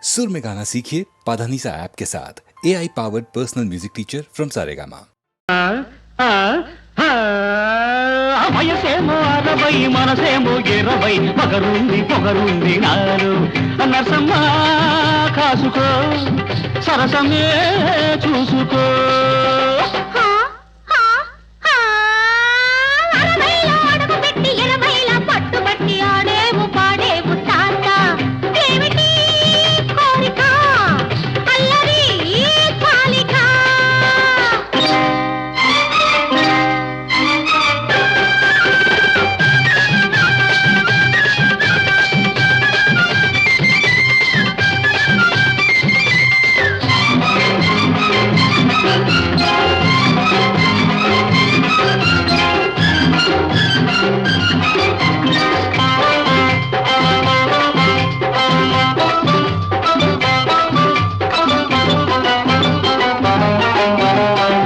सुर में गाना सीखिए पाधानीसा ऐप के साथ AI powered personal music teacher from Saregama. వయసేమో 60 మనసేమో 20 పొగరుంది నాలో నరసమ్మ కాసుకో సరసమే చూసుకో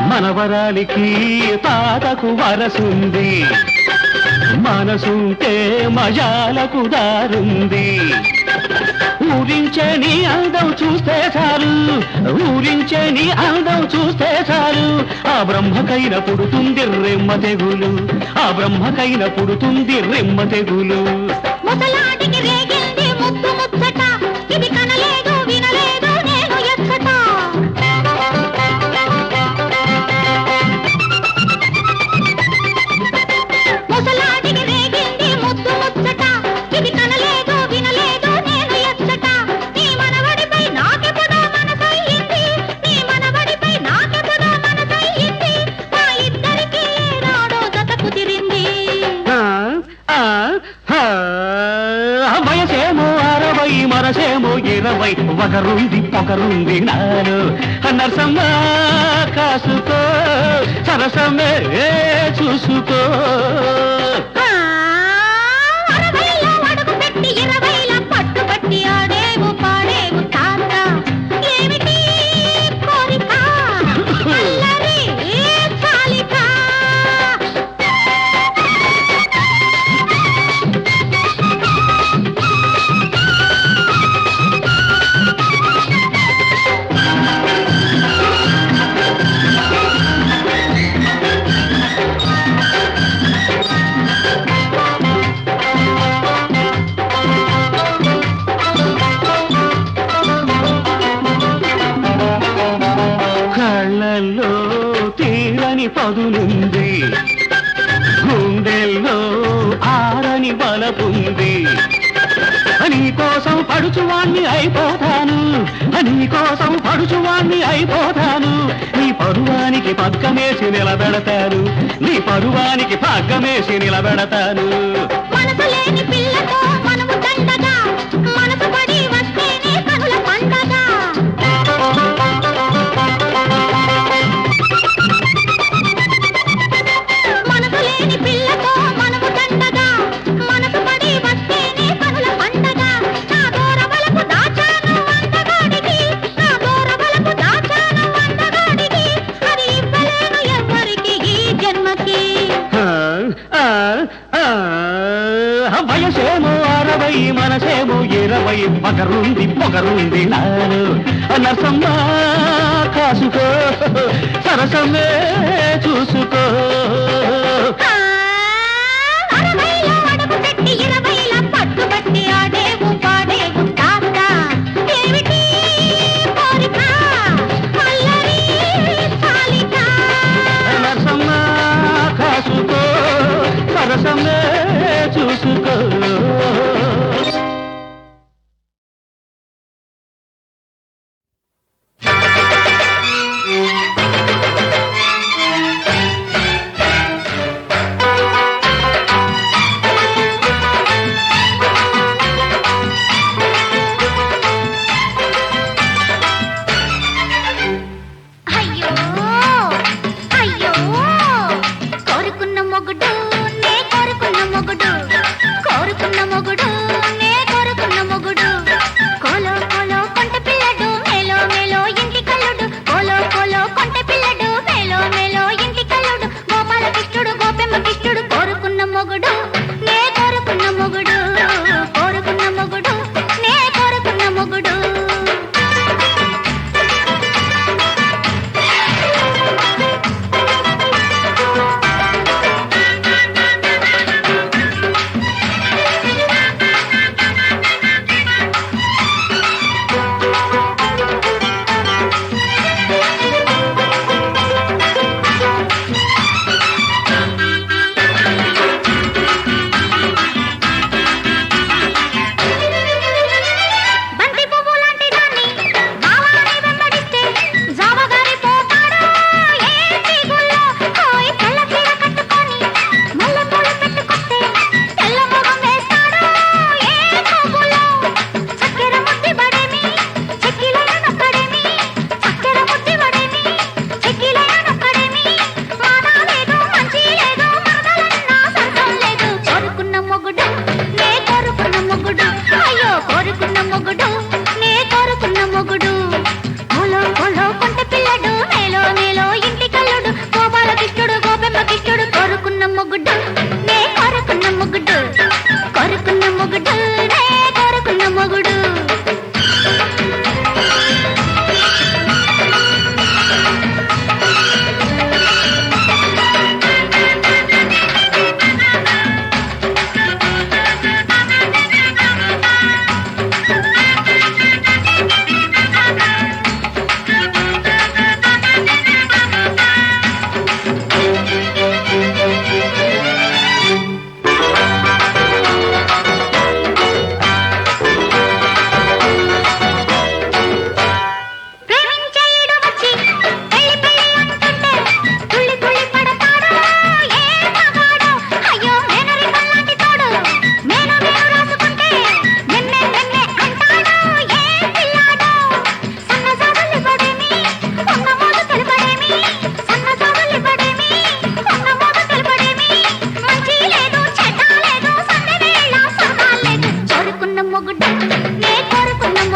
మనవరాలికి తాతకు వరసుంది మనసుంటే మజాలకు దారుంది ఊరించే నీ అందం చూస్తే చాలు ఊరించే నీ అందం చూస్తే చాలు ఆ బ్రహ్మకైన పుడుతుంది రెమ్మ తెగులు ఆ బ్రహ్మకైన పుడుతుంది రెమ్మ తెగులు ముసలాటికి రేగింది ముద్దు ముచ్చట ఇది కనలేదు వినలేదు నేను ఎచ్చట ముసలాటికి రేగింది ముద్దు ముచ్చట ఇది కనలేదు వినలేదు నేను ఎచ్చట నీ మనవడిపై నాకెప్పుడో మనసయ్యింది నీ మనవడిపై నాకెప్పుడో మనసయ్యింది మా ఇద్దరికి ఏనాడో జత కుదిరింది వయసేమో 60 మనసేమో 20 పొగరుంది నాలో నరసమ్మ కాసుకో సరసమే చూసుకో పట్టుబట్టి ఆడేవు పాడేవు తాత ఏమిటి కోరిక అల్లరి చాలిక కళ్ళల్లో తీరని పదులుంది గుండెల్లో ఆరని బలపుంది నీకోసం పడుచువాణ్ణి అయిపోతాను నీకోసం పడుచువాణ్ణి అయిపోతాను నీ పరువానికి పగ్గమేసి నిలబెడతాను నీ పరువానికి పగ్గమేసి నిలబెడతాను మనసు లేని పిల్లతో మనము దండగా మనసు పడి వస్తేనే కనుల పండగ మనసు లేని పిల్లతో మనము దండగా మనసు పడి వస్తేనే కనుల పండగ నా దూరవలకు దాచాను అందగాడికి నా దూరవలకు దాచాను అందగాడికి అది ఇవ్వలేను ఎవ్వరికి ఈ జన్మకి వయసేమో 60 మనసేమో 20 పొగరుంది నాలో నరసమ్మ కాసుకో సరసమే చూసుకో 60లో అడుగు పెట్టి 20ల పట్టుబట్టి ఆడేవు పాడేవు తాత ఏమిటి కోరిక అల్లరి చాలిక నరసమ్మ కాసుకో సరసమే చూసుకో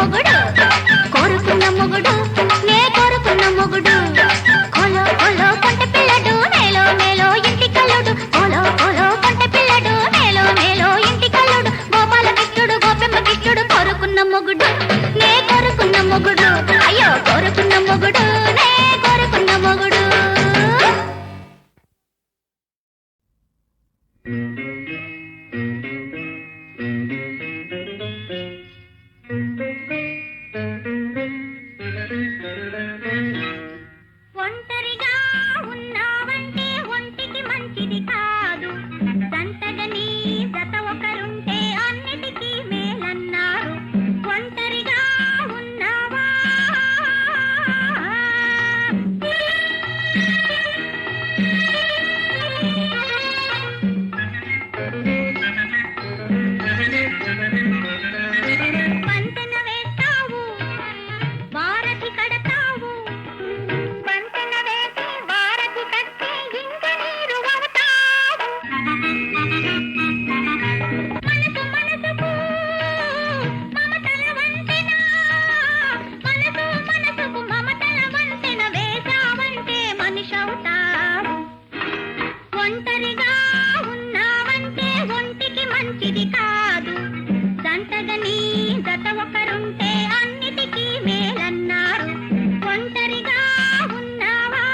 మొగుడు కోరుకున్న మొగుడు నే కోరుకున్న మొగుడు కోలో కోలో కొంట పిల్లడు నేలో నేలో ఇంటి కల్లుడు కోలో కోలో కొంట పిల్లడు నేలో నేలో ఇంటి కల్లుడు గోపాల కృష్ణుడు గోపెమ్మ కృష్ణుడు కోరుకున్న మొగుడు నే కోరుకున్న మొగుడు అయ్యో కోరుకున్న మొగుడు నే కోరుకున్న మొగుడు ఒంటరిగా ఉన్నావంటే ఒంటికి మంచిది కాదు జంటగా నీ జత ఒకరుంటే అన్నిటికీ మేలన్నారు ఒంటరిగా ఉన్నావా వంతెన వేస్తావు వారధి కడతావు వంతెన వేసి వారధి కట్టి ఇంక నీరు అవుతావు మనసు మనసుకు మమతల వంతెన మనసు మనసుకు మమతల వంతెన వేసావంటే మనిషవుతావు ఒంటరిగా ఉన్నావంటే ఒంటికి మంచిది కాదు జంటగా నీ జత ఒకరుంటే అన్నిటికీ మేలన్నారు ఒంటరిగా ఉన్నావా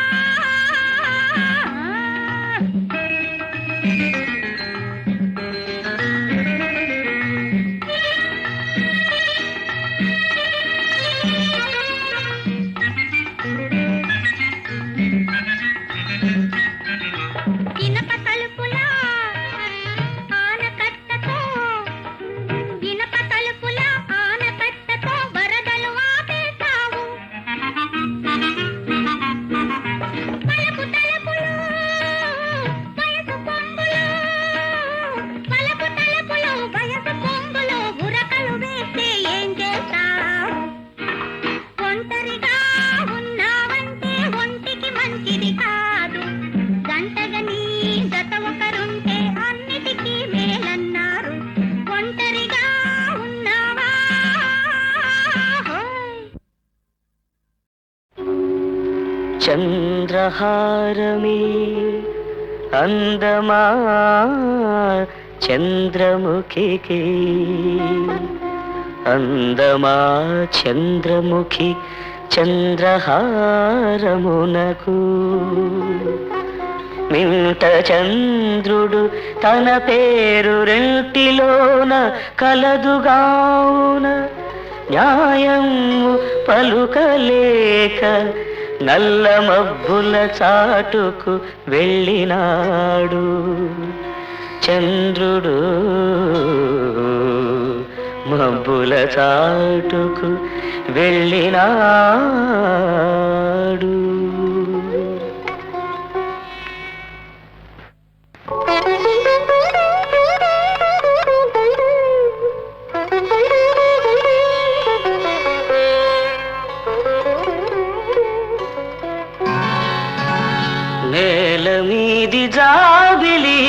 ఇనప తలుపుల ఆనకట్టతో ఇనప తలుపుల ఆనకట్టతో వరదలు ఆపేశావు పలుకు తలుపులు వయసు పొంగులు పలుకు తలుపులు వయసు పొంగులు ఉరకలు వేస్తే ఏం చేస్తావు ఒంటరిగా ఉన్నావంటే ఒంటికి మంచిది కాదు జంటగా నీ జత ఒకరుంటే అన్నిటికీ మేలన్నారు ఒంటరిగా ఉన్నావా చంద్రహారమే అందమా చంద్రముఖికి అందమా చంద్రముఖి చంద్రహారమునకు మింట చంద్రుడు తన పేరు రెంటిలోన కలదుగావున న్యాయము పలుకలేక నల్ల మబ్బుల చాటుకు వెళ్ళినాడు చంద్రుడు మబ్బుల చాటుకు వెళ్ళినాడు నేల మీది జాబిలి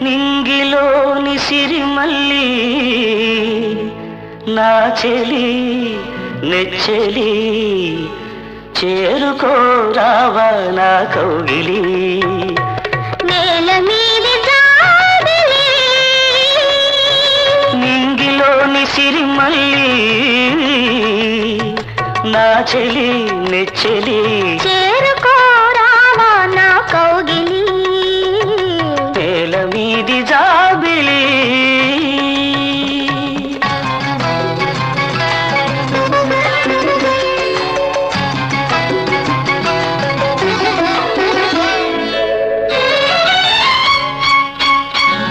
నింగిలోని సిరిమల్లి నా చెలి నెచ్చెలి చేరుకోరావా నా కౌగిలి నేల మీది జాబిలి నింగిలోని సిరిమల్లి నా చెలి నెచ్చెలి చేరుకోరావా నా కౌగిలి నేల మీది జాబిలి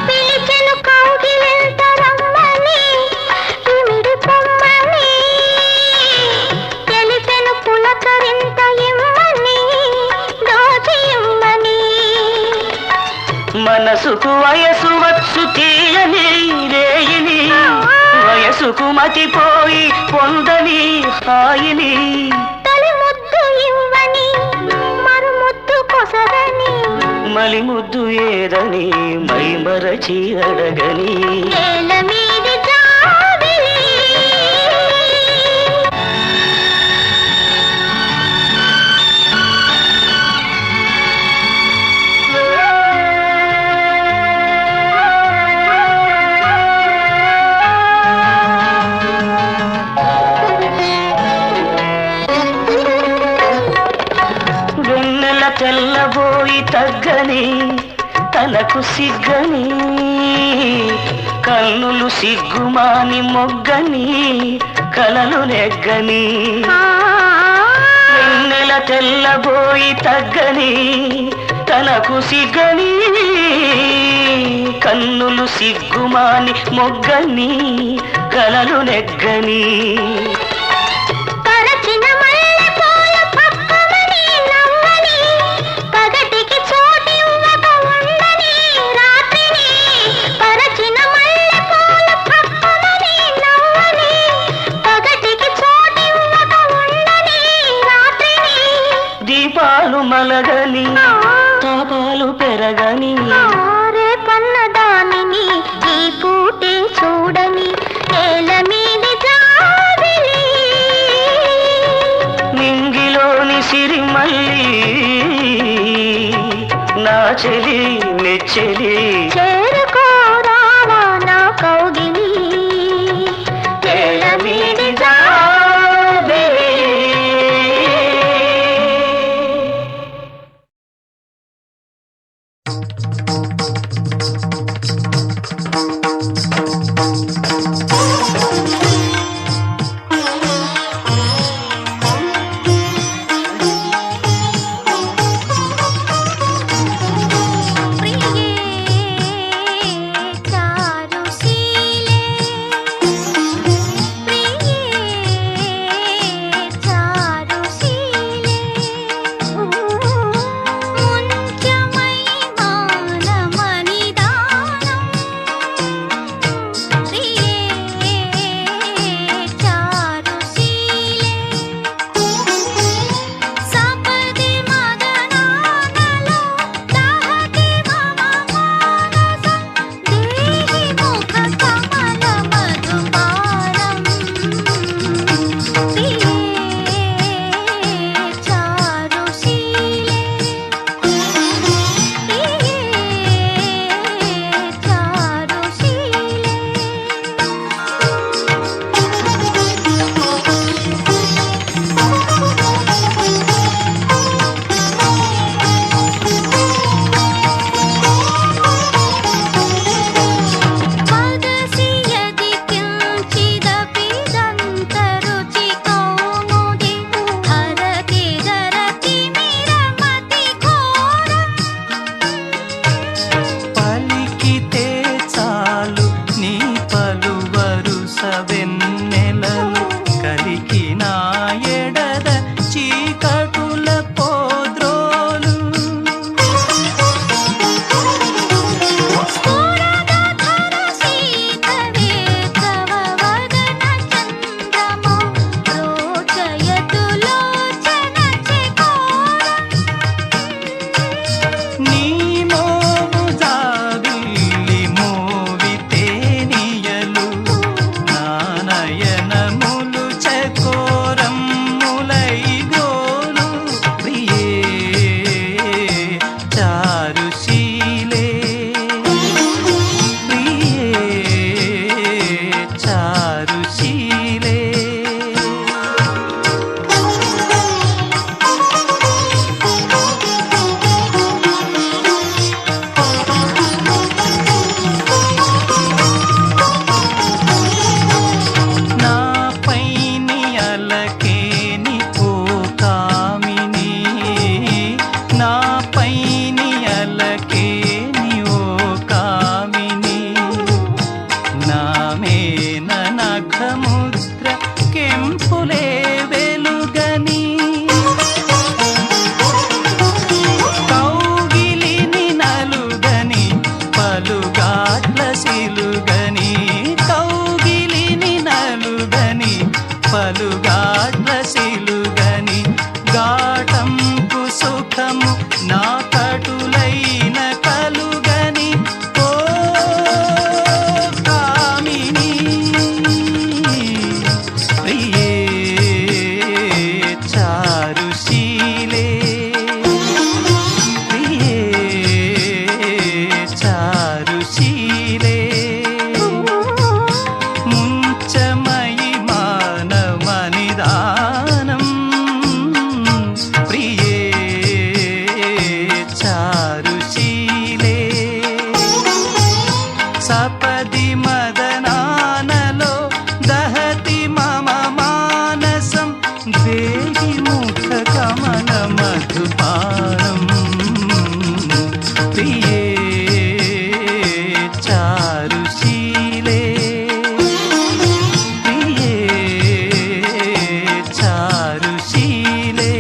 పిలిచెను కౌగిలింత రమ్మని ఇమిడి పొమ్మని తెలిసెను పులకరింత ఇమ్మని దోచి ఇమ్మని మనసుకు వయసు వచ్చు తీయని రేయిని వయసుకు మతిపోయి పొందని హాయిని తొలి ముద్దు ఇవ్వని మరు ముద్దు కొసరని మలి ముద్దు ఏదని మై మరచి అడగని నేల మీది జాబిలి తగ్గని తనకు సిగ్గని కన్నులు సిగ్గుమాని మొగ్గని కలలు నెగ్గని వెన్నెల తెల్లబోయి తగ్గని తనకు సిగ్గని కన్నులు సిగ్గుమాని మొగ్గని కలలు నెగ్గని దీపాలు మలగని తాపాలు పెరగని రే పన్నదానిని ఈ పూటే చూడని నేల మీది జాబిలి నింగిలోని సిరిమల్లి నా చెలి నెచ్చెలి చేరుకోరావా నా కౌగిలి నేల మీది జాబిలి. ముంచమయి మానవనిదా మధుపానం ప్రియే చారుశీలే ప్రియే చారుశీలే.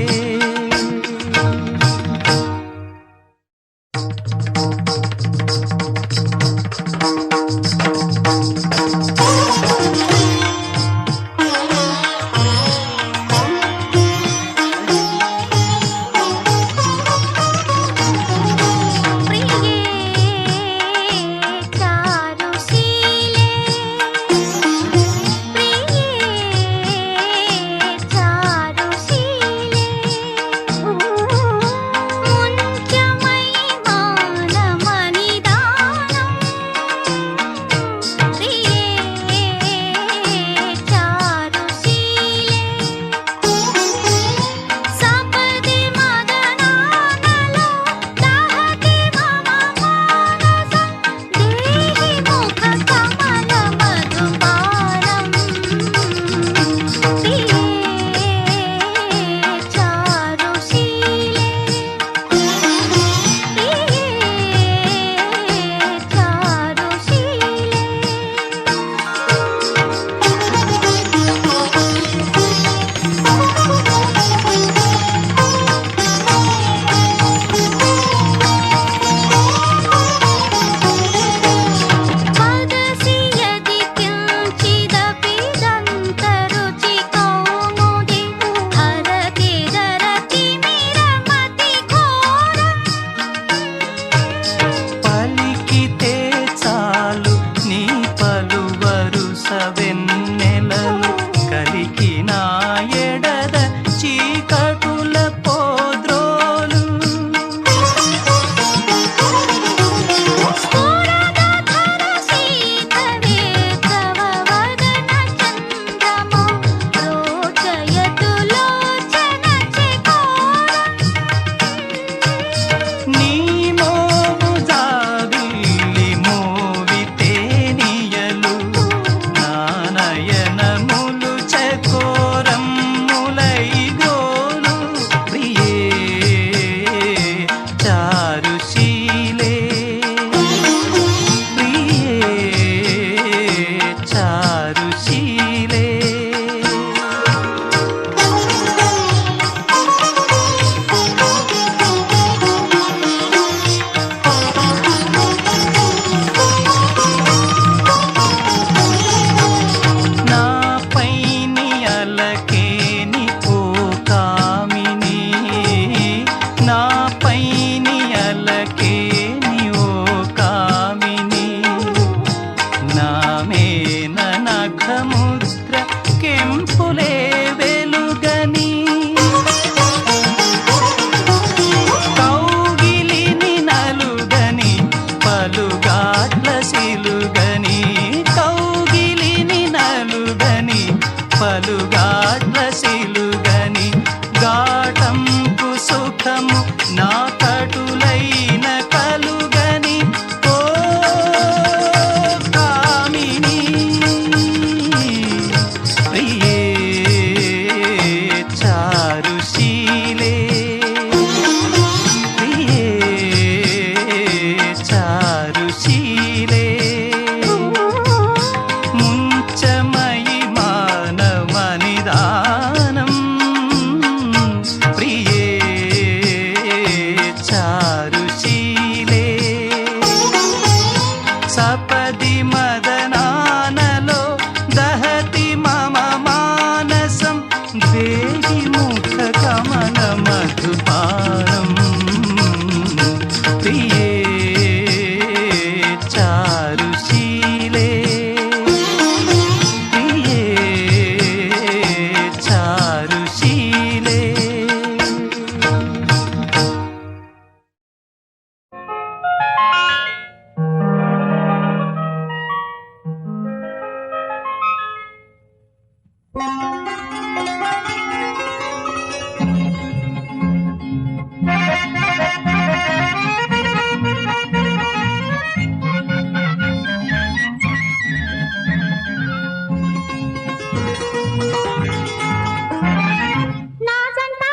నా జంట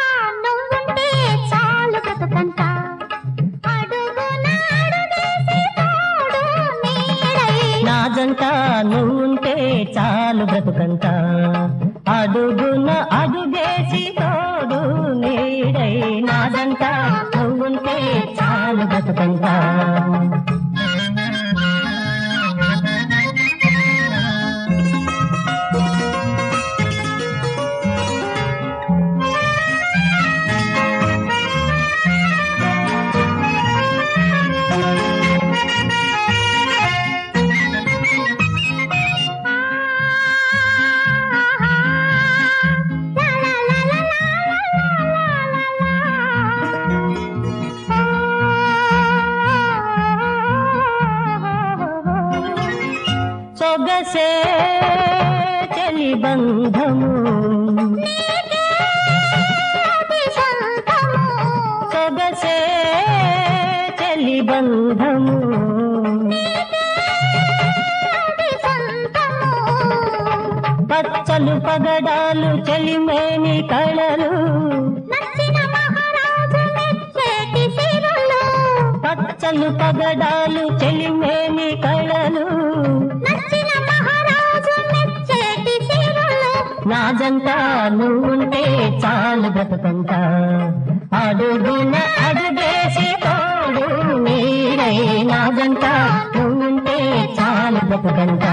నువ్వుంటే చాలు అడుగున అడుగేసి తోడు నీడై నాదంట నువ్వుంటే చాలు బతుకంతా సొగసే చలి బంధము సొగసే చలి బంధము పచ్చలు పగడాలు చెలిమేని కళలు పచ్చలు పగడాలు చెలిమేని కళలు నాజంట నువ్వుంటే చాలు బ్రతుకంతా అడుగున అడుగేసి తోడు నీడై నాజంట నువ్వుంటే చాలు బ్రతుకంతా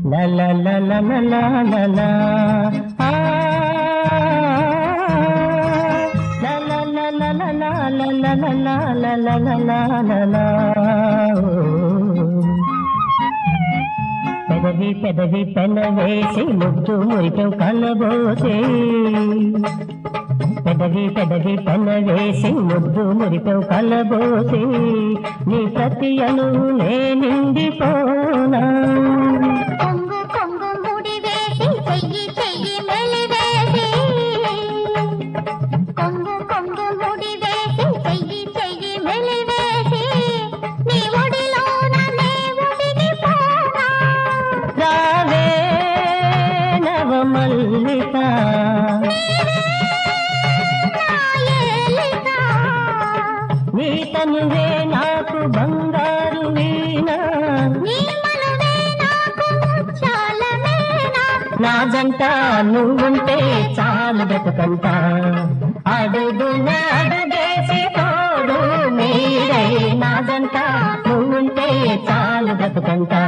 la la la la la la la ah la la la la la la la la la la la la la la పెదవి పెదవి పెనవేసి ముద్దు మురికం కలబోసి పెదవి పెదవి పెనవేసి ముద్దు మురికం కలబోసి నీ ప్రతి అను నే నిండిపోనా నీ తనువే నాకు బంగారు వీణా నా జంట నువ్వుంటే చాలు బ్రతుకంతా అడుగున అడుగేసి తోడు నీడై నా జంట నువ్వుంటే చాలు బ్రతుకంతా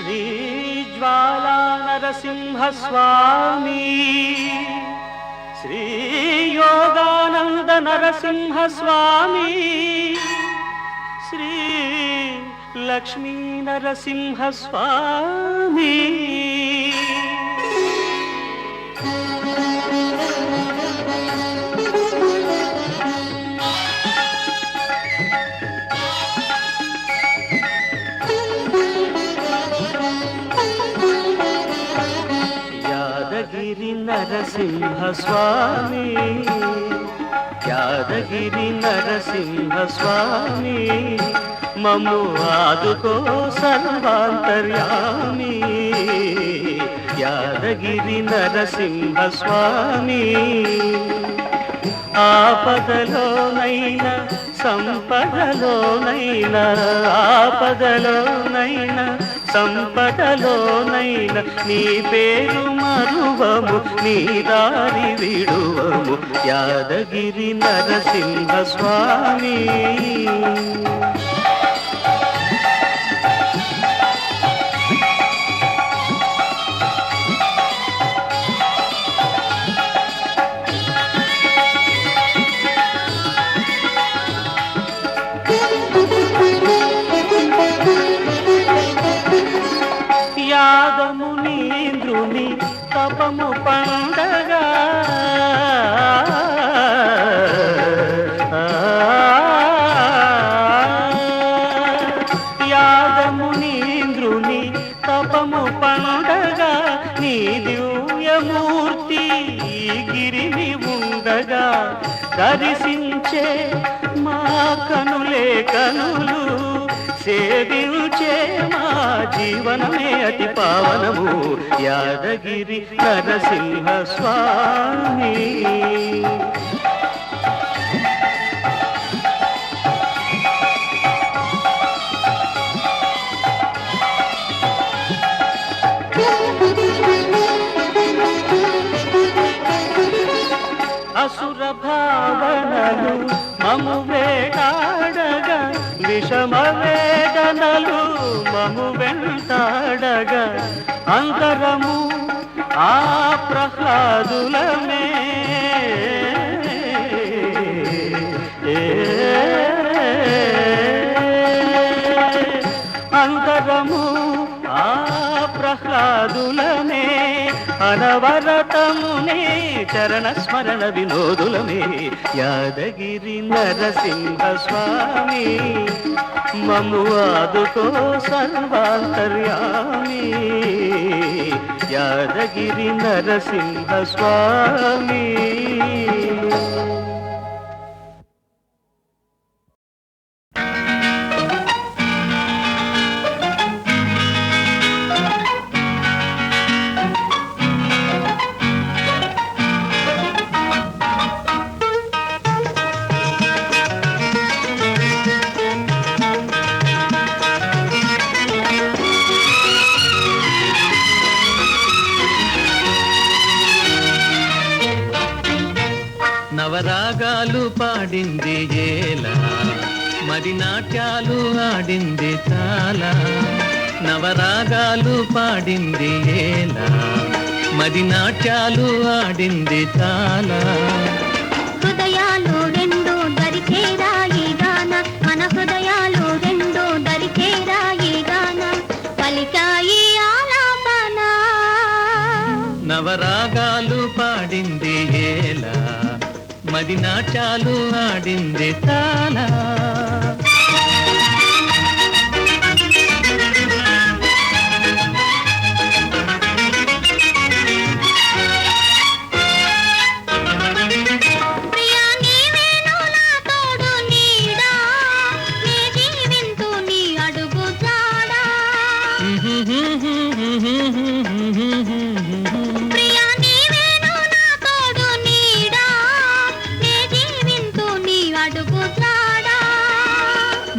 శ్రీ జ్వాలా నరసింహ స్వామి శ్రీ యోగానంద నరసింహ స్వామి శ్రీ లక్ష్మీ నరసింహ స్వామి యాదగిరి నరసింహ స్వామి యాదగిరి నరసింహ స్వామి మమ్ము ఆదుకో సర్వాంతర్యామి యాదగిరి నరసింహ స్వామి ఆపదలోనైనా సంపదలోనైనా ఆపదలోనైనా సంపదలోనైనా నీ పేరు మరువము నీ దారి విడువము యాదగిరి నరసింహ స్వామి యాదమునీంద్రుని తపము పండగ యాదమునీంద్రుని తపము పండగ నీ దివ్యమూర్తి గిరిని ఉండగా దర్శించే మా కనులే కనులు సేవించే మా జీవనమే అతి పావనము యాదగిరి నరసింహ స్వామి అసుర భావనలు మము వేటాడగా విషమ వేదనలు మము వెంటాడగా అంతరము ఆ ప్రహ్లాదులమే అంతరము ఆ ప్రహ్లాదులమే అనవరతమునే చరణ స్మరణ వినోదులమే యాదగిరి నరసింహ స్వామి మమ్ము ఆదుకో సర్వాంతర్యామి యాదగిరి నరసింహ స్వామి నవరాగాలు పాడింది ఏలా మది నాట్యాలు ఆడింది చాలా నవరాగాలు పాడింది ఏలా మది నాట్యాలు ఆడింది చాలా హృదయాలు రెండు దరిచేరాయి గాన మన హృదయాలు రెండు దరిచేరాయి గాన పలికాయి ఆలాపన నవరాగాలు పాడింది ఏలా మది నాట్యాలు ఆడింది చాలా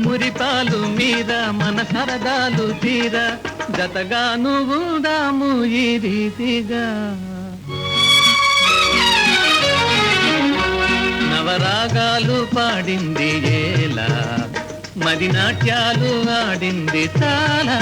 మురిపాలు మీద మన సరదాలు తీరా జతగాను ఉందాము ఈ రీతిగా నవరాగాలు పాడింది ఏలా మది నాట్యాలు ఆడింది చాలా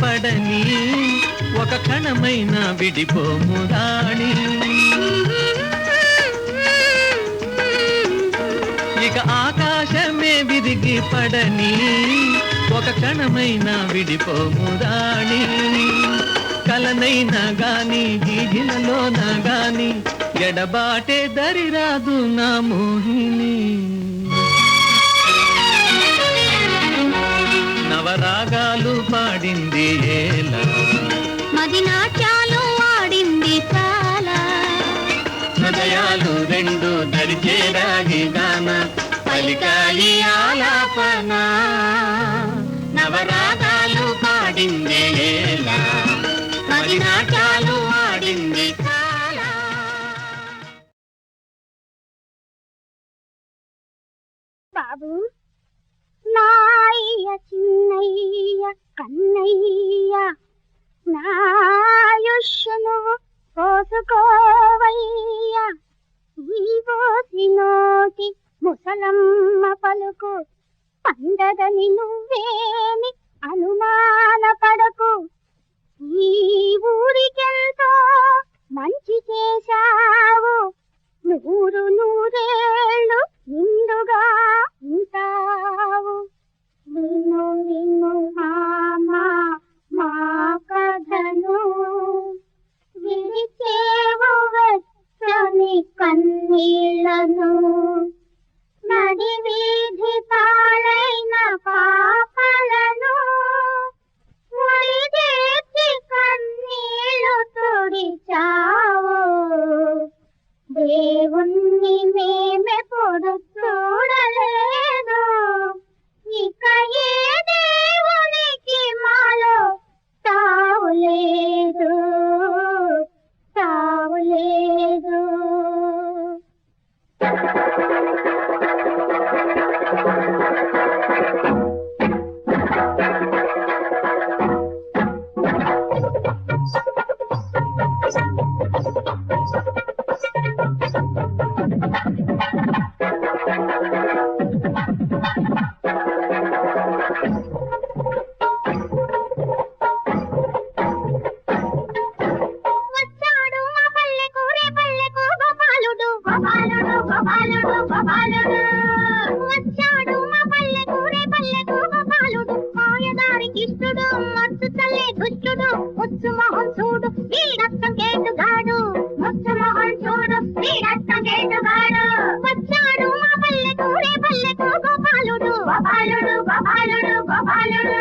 పడని ఒక క్షణమైన విడిపోము రాణి ఇక ఆకాశమే విరిగి పడని ఒక క్షణమైన విడిపోము రాణి కలనైనా గాని గీగిలలోనా గాని ఎడబాటే దరిరాదు నా మోహిని నవరాగాలు పాడింది ఏలా మది నాట్యాలు ఆడింది చాలా హృదయాలు రెండు దరిచేరాగి గాన పలికాయి ఆలాపన నవరాగాలు పాడింది ఏలా మది నాట్యాలు ఆడింది చాలా బాబు నాయ్య చిన్నయ్య కన్నయ్య నాయుష్ను పోసుకోవయ్య ఈ పోసి నోటి ముసలమ్మ పలుకు పండదని నువ్వేమి అనుమాన పడకు ఈ ఊరికెంతో మంచి చేశావు నూరు నూరేళ్ళు నిండుగా ఉంటావు విను విను మామా మా కథను విరిచేవు వెచ్చని కన్నీళ్లను నడి వీధి పాలైన పాపలను ముడిదేసి కన్నీళ్లు తుడిచావు దేవుణ్ణి మేమెప్పుడు చూడలేదు ఇక ఏ దేవునికి మాలో తావులేదు తావులేదు వచ్చాడు మా పల్లెకు రే పల్లెకు గోపాలుడు గోపాలుడు గోపాలుడు గోపాలుడు వచ్చాడు మా పల్లెకు రే పల్లెకు గోపాలుడు మాయదారి కిష్టుడు మత్తు తల్లే దుష్టుడు ముచ్చు మొహం చూడు వీడత్తం కేటుగాడు ముచ్చు మొహం చూడు వీడత్తం కేటుగాడు వచ్చాడు మా పల్లెకు రే పల్లెకు గోపాలుడు గోపాలుడు గోపాలుడు గోపాలుడు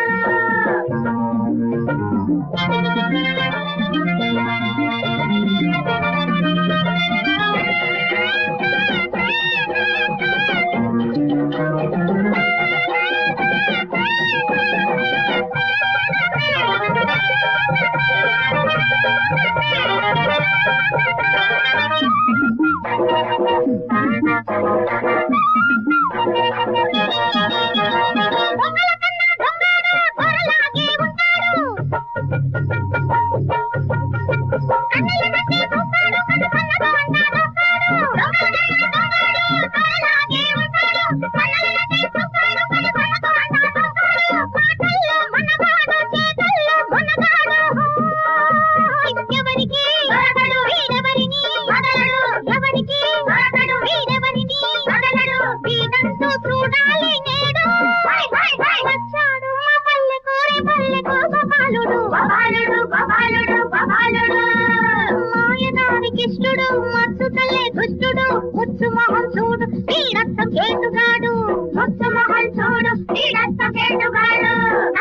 మాయదారికిష్టుడు మత్తు తల్లే దుష్టుడు ముచ్చు మొహం చూడు వీడత్తం కేటుగాడు ముచ్చు మొహం చూడు వీడత్తం కేటుగాడు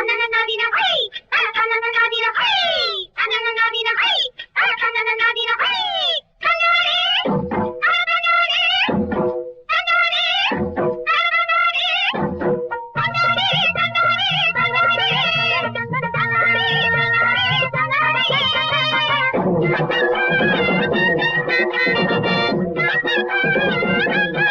అనననదిన హై అనననదిన హై అనననదిన హై అనననదిన హై Thank you.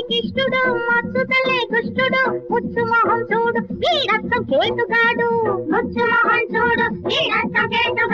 కిష్టుడు మత్సుతలే దుష్టుడు ముచ్చు మొహం చూడు వీరత్వం కేటుగాడు ముచ్చు మొహం చూడు వీరత్వం కేటు